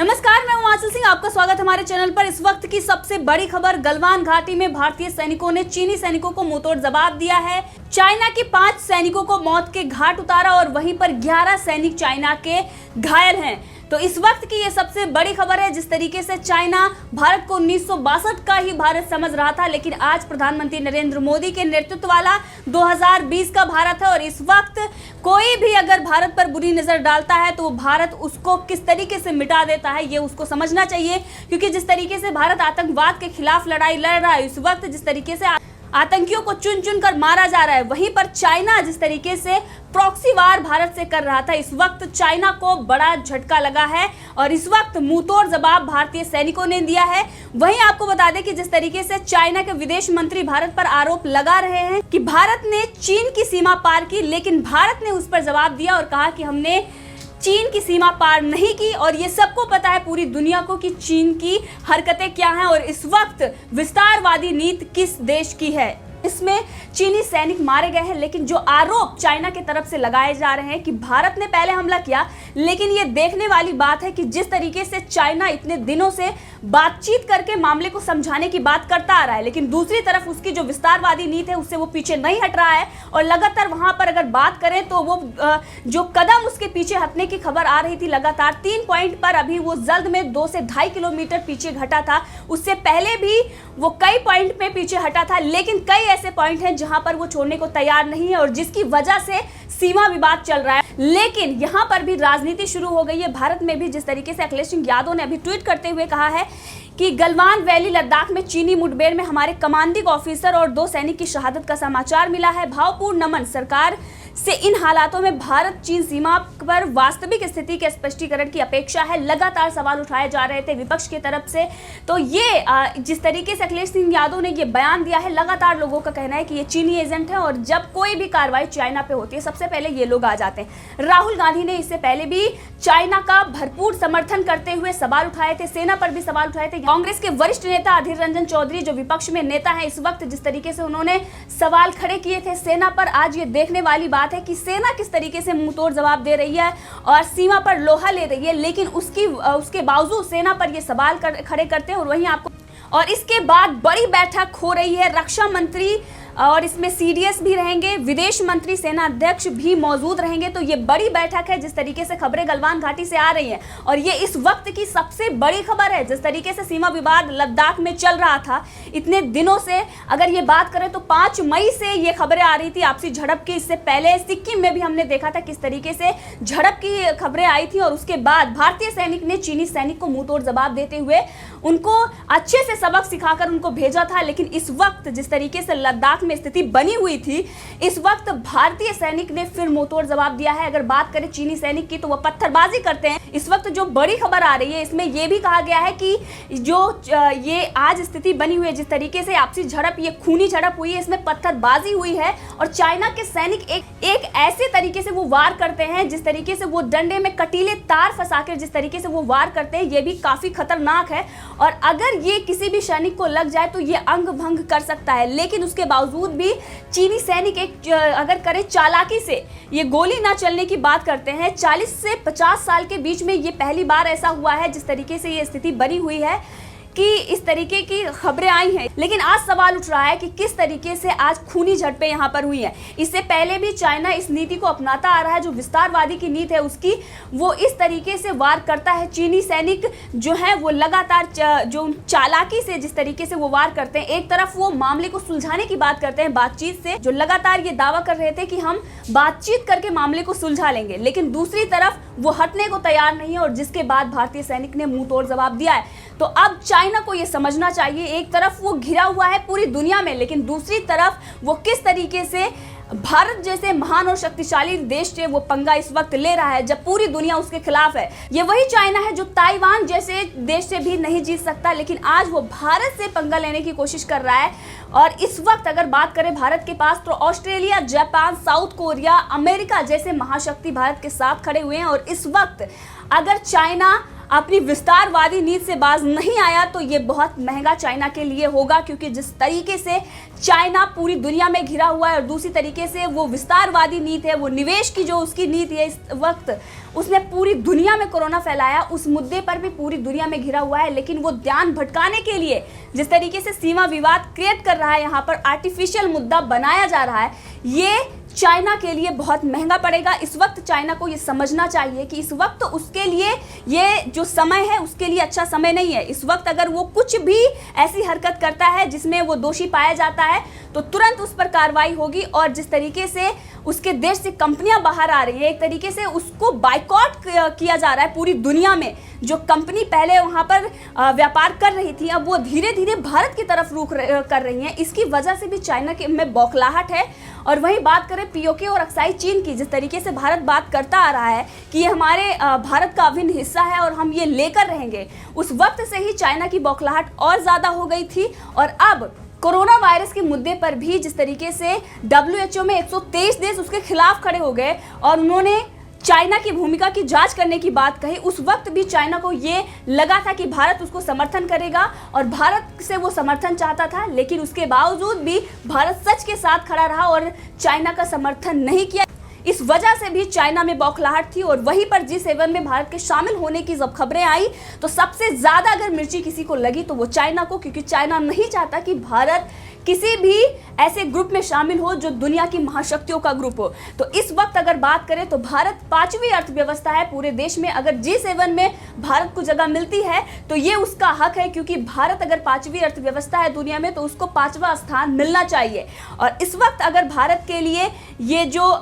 नमस्कार, मैं हूं आंचल सिंह। आपका स्वागत हमारे चैनल पर। इस वक्त की सबसे बड़ी खबर, गलवान घाटी में भारतीय सैनिकों ने चीनी सैनिकों को मुंहतोड़ जवाब दिया है। चाइना के 5 सैनिकों को मौत के घाट उतारा और वहीं पर 11 सैनिक चाइना के घायल हैं। तो इस वक्त की ये सबसे बड़ी खबर है। जिस तरीके से चाइना भारत को 1962 का ही भारत समझ रहा था, लेकिन आज प्रधानमंत्री नरेंद्र मोदी के नेतृत्व वाला 2020 का भारत है। और इस वक्त कोई भी अगर भारत पर बुरी नजर डालता है तो भारत उसको किस तरीके से मिटा देता है, ये उसको समझना चाहिए। क्योंकि जिस तरीके से भारत आतंकवाद के खिलाफ लड़ाई लड़ रहा है, इस वक्त जिस तरीके से आतंकियों को चुन चुन कर मारा जा रहा है, वहीं पर चाइना जिस तरीके से प्रॉक्सी वार भारत से कर रहा था, इस वक्त चाइना को बड़ा झटका लगा है और इस वक्त मुंहतोड़ जवाब भारतीय सैनिकों ने दिया है। वहीं आपको बता दें कि जिस तरीके से चाइना के विदेश मंत्री भारत पर आरोप लगा रहे हैं कि भारत ने चीन की सीमा पार की, लेकिन भारत ने उस पर जवाब दिया और कहा कि हमने चीन की सीमा पार नहीं की। और ये सबको पता है, पूरी दुनिया को, कि चीन की हरकतें क्या हैं और इस वक्त विस्तारवादी नीति किस देश की है। इसमें चीनी सैनिक मारे गए हैं, लेकिन जो आरोप चाइना की तरफ से लगाए जा रहे हैं कि भारत ने पहले हमला किया, लेकिन ये देखने वाली बात है कि जिस तरीके से चाइना इतने दिनों से बातचीत करके मामले को समझाने की बात करता आ रहा है, लेकिन दूसरी तरफ उसकी जो विस्तारवादी नीति है उससे वो पीछे नहीं हट रहा है। और लगातार वहां पर अगर बात करें तो वो जो कदम उसके पीछे हटने की खबर आ रही थी, लगातार 3 पॉइंट पर अभी वो जल्द में 2 से 2.5 किलोमीटर पीछे हटा था। उससे पहले भी वो कई पॉइंट पे पीछे हटा था, लेकिन कई ऐसे पॉइंट हैं जहां पर वो छोड़ने को तैयार नहीं है और जिसकी वजह से सीमा विवाद चल रहा है। लेकिन यहां पर भी राजनीति शुरू हो गई है। भारत में भी जिस तरीके से अखिलेश सिंह यादव ने अभी ट्वीट करते हुए कहा है कि गलवान वैली लद्दाख में चीनी मुठभेड़ में हमारे कमांडिंग ऑफिसर और 2 सैनिक की शहादत का समाचार मिला है। भावपूर्ण नमन। सरकार से इन हालातों में भारत चीन सीमा पर वास्तविक स्थिति के स्पष्टीकरण की अपेक्षा है। लगातार सवाल उठाए जा रहे थे विपक्ष की तरफ से। तो ये जिस तरीके से अखिलेश सिंह यादव ने ये बयान दिया है, लगातार लोगों का कहना है कि ये चीनी एजेंट है और जब कोई भी कार्रवाई चाइना पे होती है सबसे पहले ये लोग आ जाते हैं। राहुल गांधी ने इससे पहले भी चाइना का भरपूर समर्थन करते हुए सवाल उठाए थे, सेना पर भी सवाल उठाए थे। कांग्रेस के वरिष्ठ नेता अधीर रंजन चौधरी जो विपक्ष में नेता है, इस वक्त जिस तरीके से उन्होंने सवाल खड़े किए थे सेना पर, आज ये देखने वाली बात है कि सेना किस तरीके से मुंहतोड़ जवाब दे रही है और सीमा पर लोहा ले रही है। लेकिन उसके बावजूद सेना पर ये सवाल खड़े करते हैं। और वहीं आपको और इसके बाद बड़ी बैठक हो रही है, रक्षा मंत्री और इसमें सीडीएस भी रहेंगे, विदेश मंत्री, सेना अध्यक्ष भी मौजूद रहेंगे। तो ये बड़ी बैठक है जिस तरीके से खबरें गलवान घाटी से आ रही हैं और ये इस वक्त की सबसे बड़ी खबर है। जिस तरीके से सीमा विवाद लद्दाख में चल रहा था इतने दिनों से, अगर ये बात करें तो 5 मई से ये खबरें आ रही थी आपसी झड़प की। इससे पहले सिक्किम में भी हमने देखा था किस तरीके से झड़प की खबरें आई थी और उसके बाद भारतीय सैनिक ने चीनी सैनिक को मुंहतोड़ जवाब देते हुए उनको अच्छे से सबक सिखाकर उनको भेजा था। लेकिन इस वक्त जिस तरीके से लद्दाख में स्थिति बनी हुई थी, इस वक्त भारतीय सैनिक ने फिर मुंहतोड़ जवाब दिया है। अगर बात करें चीनी सैनिक की तो वह पत्थरबाजी करते हैं। इस वक्त जो बड़ी खबर आ रही है इसमें यह भी कहा गया है कि जो ये आज स्थिति बनी हुई है, जिस तरीके से आपसी झड़प, ये खूनी झड़प हुई है, इसमें पत्थरबाजी हुई है और चाइना के सैनिक एक ऐसे तरीके से वो वार करते हैं, जिस तरीके से वो डंडे में कटीले तार फंसाकर जिस तरीके से वो वार करते हैं, ये भी काफी खतरनाक है। और अगर ये किसी भी सैनिक को लग जाए तो ये अंग भंग कर सकता है। लेकिन उसके बावजूद भी चीनी सैनिक अगर करे चालाकी से ये गोली ना चलने की बात करते हैं। 40 से 50 साल के बीच में ये पहली बार ऐसा हुआ है जिस तरीके से ये स्थिति बनी हुई है कि इस तरीके की खबरें आई हैं। लेकिन आज सवाल उठ रहा है कि किस तरीके से आज खूनी झड़पें यहाँ पर हुई हैं। इससे पहले भी चाइना इस नीति को अपनाता आ रहा है, जो विस्तारवादी की नीति है उसकी, वो इस तरीके से वार करता है। चीनी सैनिक जो है वो लगातार जो चालाकी से जिस तरीके से वो वार करते हैं, एक तरफ वो मामले को सुलझाने की बात करते हैं बातचीत से, जो लगातार ये दावा कर रहे थे कि हम बातचीत करके मामले को सुलझा लेंगे, लेकिन दूसरी तरफ वो हटने को तैयार नहीं है और जिसके बाद भारतीय सैनिक ने मुंहतोड़ जवाब दिया है। तो अब चाइना को ये समझना चाहिए, एक तरफ वो घिरा हुआ है पूरी दुनिया में, लेकिन दूसरी तरफ वो किस तरीके से भारत जैसे महान और शक्तिशाली देश से वो पंगा इस वक्त ले रहा है जब पूरी दुनिया उसके खिलाफ है। ये वही चाइना है जो ताइवान जैसे देश से भी नहीं जीत सकता, लेकिन आज वो भारत से पंगा लेने की कोशिश कर रहा है। और इस वक्त अगर बात करें भारत के पास तो Australia, Japan, south Korea, America जैसे महाशक्ति भारत के साथ खड़े हुए हैं। और इस वक्त अगर चाइना अपनी विस्तारवादी नीति से बाज नहीं आया तो ये बहुत महंगा चाइना के लिए होगा, क्योंकि जिस तरीके से चाइना पूरी दुनिया में घिरा हुआ है और दूसरी तरीके से वो विस्तारवादी नीति है, वो निवेश की जो उसकी नीति है, इस वक्त उसने पूरी दुनिया में कोरोना फैलाया, उस मुद्दे पर भी पूरी दुनिया में घिरा हुआ है। लेकिन वो ध्यान भटकाने के लिए जिस तरीके से सीमा विवाद क्रिएट कर रहा है, यहाँ पर आर्टिफिशियल मुद्दा बनाया जा रहा है, ये चाइना के लिए बहुत महंगा पड़ेगा। इस वक्त चाइना को ये समझना चाहिए कि इस वक्त उसके लिए ये जो समय है उसके लिए अच्छा समय नहीं है। इस वक्त अगर वो कुछ भी ऐसी हरकत करता है जिसमें वो दोषी पाया जाता है तो तुरंत उस पर कार्रवाई होगी। और जिस तरीके से उसके देश से कंपनियां बाहर आ रही हैं, एक तरीके से उसको बाइकआउट किया जा रहा है पूरी दुनिया में। जो कंपनी पहले वहां पर व्यापार कर रही थी, अब वो धीरे धीरे भारत की तरफ रुख कर रही हैं। इसकी वजह से भी चाइना के में बौखलाहट है। और वहीं बात करें पीओके और अक्साई चीन की, जिस तरीके से भारत बात करता आ रहा है कि ये हमारे भारत का अभिन्न हिस्सा है और हम ये लेकर रहेंगे, उस वक्त से ही चाइना की बौखलाहट और ज़्यादा हो गई थी। और अब कोरोना वायरस के मुद्दे पर भी जिस तरीके से WHO में 123 देश उसके खिलाफ खड़े हो गए और उन्होंने चाइना की भूमिका की जांच करने की बात कही, उस वक्त भी चाइना को ये लगा था कि भारत उसको समर्थन करेगा और भारत से वो समर्थन चाहता था। लेकिन उसके बावजूद भी भारत सच के साथ खड़ा रहा और चाइना का समर्थन नहीं किया। इस वजह से भी चाइना में बौखलाहट थी। और वहीं पर G7 में भारत के शामिल होने की जब खबरें आई तो सबसे ज़्यादा अगर मिर्ची किसी को लगी तो वो चाइना को, क्योंकि चाइना नहीं चाहता कि भारत किसी भी ऐसे ग्रुप में शामिल हो जो दुनिया की महाशक्तियों का ग्रुप हो। तो इस वक्त अगर बात करें तो भारत 5वीं अर्थव्यवस्था है पूरे देश में। अगर G7 में भारत को जगह मिलती है तो ये उसका हक है, क्योंकि भारत अगर 5वीं अर्थव्यवस्था है दुनिया में तो उसको 5वां स्थान मिलना चाहिए। और इस वक्त अगर भारत के लिए ये जो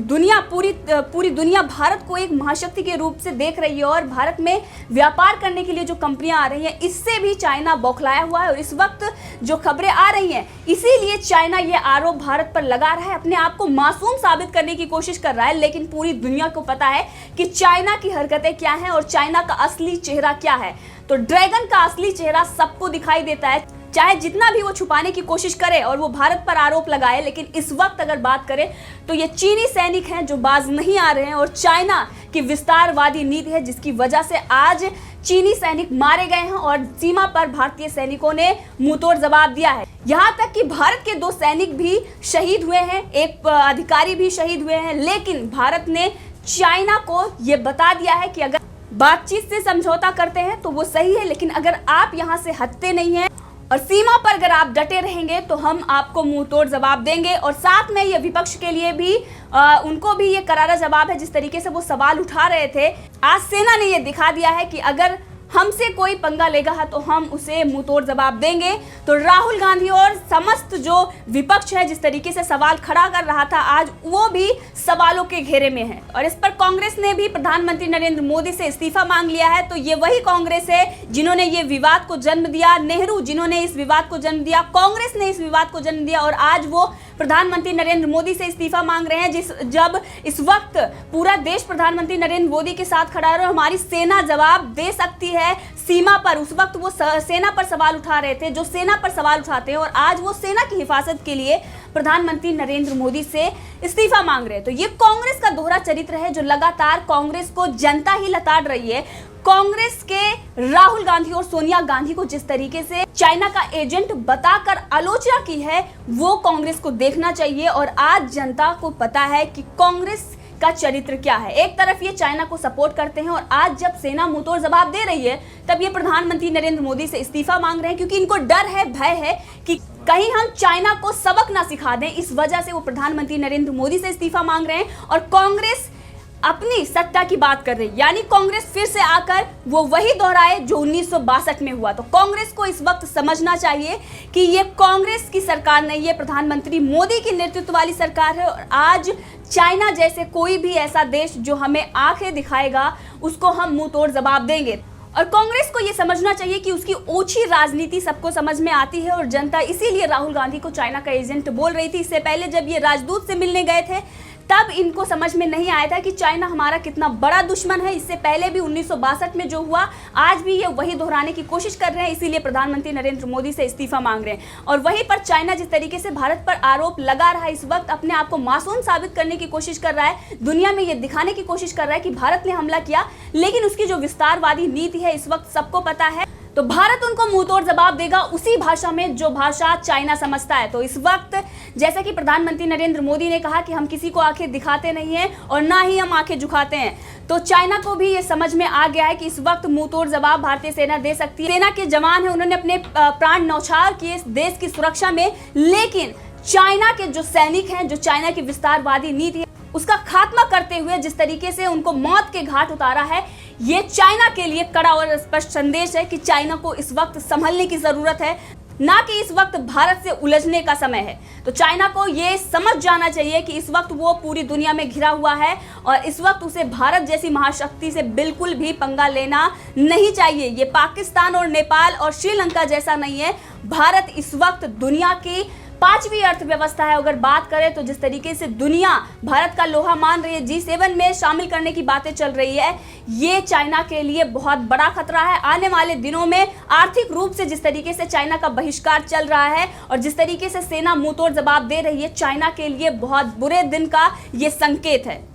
दुनिया पूरी दुनिया भारत को एक महाशक्ति के रूप से देख रही है और भारत में व्यापार करने के लिए जो कंपनियां आ रही हैं, इससे भी चाइना बौखलाया हुआ है। और इस वक्त जो खबरें आ रही हैं, इसीलिए चाइना ये आरोप भारत पर लगा रहा है, अपने आप को मासूम साबित करने की कोशिश कर रहा है। लेकिन पूरी दुनिया को पता है कि चाइना की हरकतें क्या हैं और चाइना का असली चेहरा क्या है। तो ड्रैगन का असली चेहरा सबको दिखाई देता है, चाहे जितना भी वो छुपाने की कोशिश करे और वो भारत पर आरोप लगाए। लेकिन इस वक्त अगर बात करें तो ये चीनी सैनिक हैं जो बाज नहीं आ रहे हैं और चाइना की विस्तारवादी नीति है जिसकी वजह से आज चीनी सैनिक मारे गए हैं और सीमा पर भारतीय सैनिकों ने मुंहतोड़ जवाब दिया है। यहाँ तक कि भारत के 2 सैनिक भी शहीद हुए हैं, एक अधिकारी भी शहीद हुए हैं। लेकिन भारत ने चाइना को ये बता दिया है कि अगर बातचीत से समझौता करते हैं तो वो सही है, लेकिन अगर आप यहाँ से हटते नहीं हैं और सीमा पर अगर आप डटे रहेंगे तो हम आपको मुंहतोड़ जवाब देंगे। और साथ में ये विपक्ष के लिए भी उनको भी ये करारा जवाब है। जिस तरीके से वो सवाल उठा रहे थे, आज सेना ने ये दिखा दिया है कि अगर हमसे कोई पंगा लेगा तो हम उसे मुंहतोड़ जवाब देंगे। तो राहुल गांधी और समस्त जो विपक्ष है जिस तरीके से सवाल खड़ा कर रहा था, आज वो भी सवालों के घेरे में है। और इस पर कांग्रेस ने भी प्रधानमंत्री नरेंद्र मोदी से इस्तीफा मांग लिया है। तो ये वही कांग्रेस है जिन्होंने ये विवाद को जन्म दिया, नेहरू जिन्होंने इस विवाद को जन्म दिया, कांग्रेस ने इस विवाद को जन्म दिया और आज वो प्रधानमंत्री नरेंद्र मोदी से इस्तीफा मांग रहे हैं। जब इस वक्त पूरा देश प्रधानमंत्री नरेंद्र मोदी के साथ खड़ा है और हमारी सेना जवाब दे सकती है सीमा पर, उस वक्त वो सेना पर सवाल उठा रहे थे जो सेना पर सवाल उठाते हैं और आज वो सेना की हिफाजत के लिए प्रधानमंत्री नरेंद्र मोदी से इस्तीफा मांग रहे हैं। तो ये कांग्रेस का दोहरा चरित्र है जो लगातार कांग्रेस को जनता ही लताड़ रही है। कांग्रेस के राहुल गांधी और सोनिया गांधी को जिस तरीके से चाइना का एजेंट बताकर आलोचना की है वो कांग्रेस को देखना चाहिए। और आज जनता को पता है कि कांग्रेस का चरित्र क्या है। एक तरफ ये चाइना को सपोर्ट करते हैं और आज जब सेना मुंहतोड़ जवाब दे रही है तब ये प्रधानमंत्री नरेंद्र मोदी से इस्तीफा मांग रहे हैं, क्योंकि इनको डर है, भय है कि कहीं हम चाइना को सबक ना सिखा दें। इस वजह से वो प्रधानमंत्री नरेंद्र मोदी से इस्तीफा मांग रहे हैं और कांग्रेस अपनी सत्ता की बात कर रही है, यानी कांग्रेस फिर से आकर वो वही दोहराए जो 1962 में हुआ। तो कांग्रेस को इस वक्त समझना चाहिए कि ये कांग्रेस की सरकार नहीं है, प्रधानमंत्री मोदी की नेतृत्व वाली सरकार है। और आज चाइना जैसे कोई भी ऐसा देश जो हमें आंखें दिखाएगा उसको हम मुंह तोड़ जवाब देंगे। और कांग्रेस को ये समझना चाहिए कि उसकी ओछी राजनीति सबको समझ में आती है और जनता इसीलिए राहुल गांधी को चाइना का एजेंट बोल रही थी। इससे पहले जब ये राजदूत से मिलने गए थे तब इनको समझ में नहीं आया था कि चाइना हमारा कितना बड़ा दुश्मन है। इससे पहले भी 1962 में जो हुआ, आज भी ये वही दोहराने की कोशिश कर रहे हैं। इसीलिए प्रधानमंत्री नरेंद्र मोदी से इस्तीफा मांग रहे हैं। और वहीं पर चाइना जिस तरीके से भारत पर आरोप लगा रहा है, इस वक्त अपने आप को मासूम साबित करने की कोशिश कर रहा है, दुनिया में ये दिखाने की कोशिश कर रहा है कि भारत ने हमला किया, लेकिन उसकी जो विस्तारवादी नीति है इस वक्त सबको पता है। तो भारत उनको मुंहतोड़ जवाब देगा उसी भाषा में जो भाषा चाइना समझता है। तो इस वक्त जैसा कि प्रधानमंत्री नरेंद्र मोदी ने कहा कि हम किसी को आंखें दिखाते नहीं हैं और ना ही हम आंखें झुकाते हैं, तो चाइना को भी ये समझ में आ गया है कि इस वक्त मुंहतोड़ जवाब भारतीय सेना दे सकती है। सेना के जवान हैं, उन्होंने अपने प्राण न्यौछावर किए देश की सुरक्षा में, लेकिन चाइना के जो सैनिक हैं, जो चाइना की विस्तारवादी नीति है उसका खात्मा करते हुए जिस तरीके से उनको मौत के घाट उतारा है, ये चाइना के लिए कड़ा और स्पष्ट संदेश है कि चाइना को इस वक्त संभलने की जरूरत है, ना कि इस वक्त भारत से उलझने का समय है। तो चाइना को ये समझ जाना चाहिए कि इस वक्त वो पूरी दुनिया में घिरा हुआ है और इस वक्त उसे भारत जैसी महाशक्ति से बिल्कुल भी पंगा लेना नहीं चाहिए। ये पाकिस्तान और नेपाल और श्रीलंका जैसा नहीं है। भारत इस वक्त दुनिया की 5वीं अर्थव्यवस्था है। अगर बात करें तो जिस तरीके से दुनिया भारत का लोहा मान रही है, G7 में शामिल करने की बातें चल रही है, ये चाइना के लिए बहुत बड़ा खतरा है। आने वाले दिनों में आर्थिक रूप से जिस तरीके से चाइना का बहिष्कार चल रहा है और जिस तरीके से सेना मुंहतोड़ जवाब दे रही है, चाइना के लिए बहुत बुरे दिन का ये संकेत है।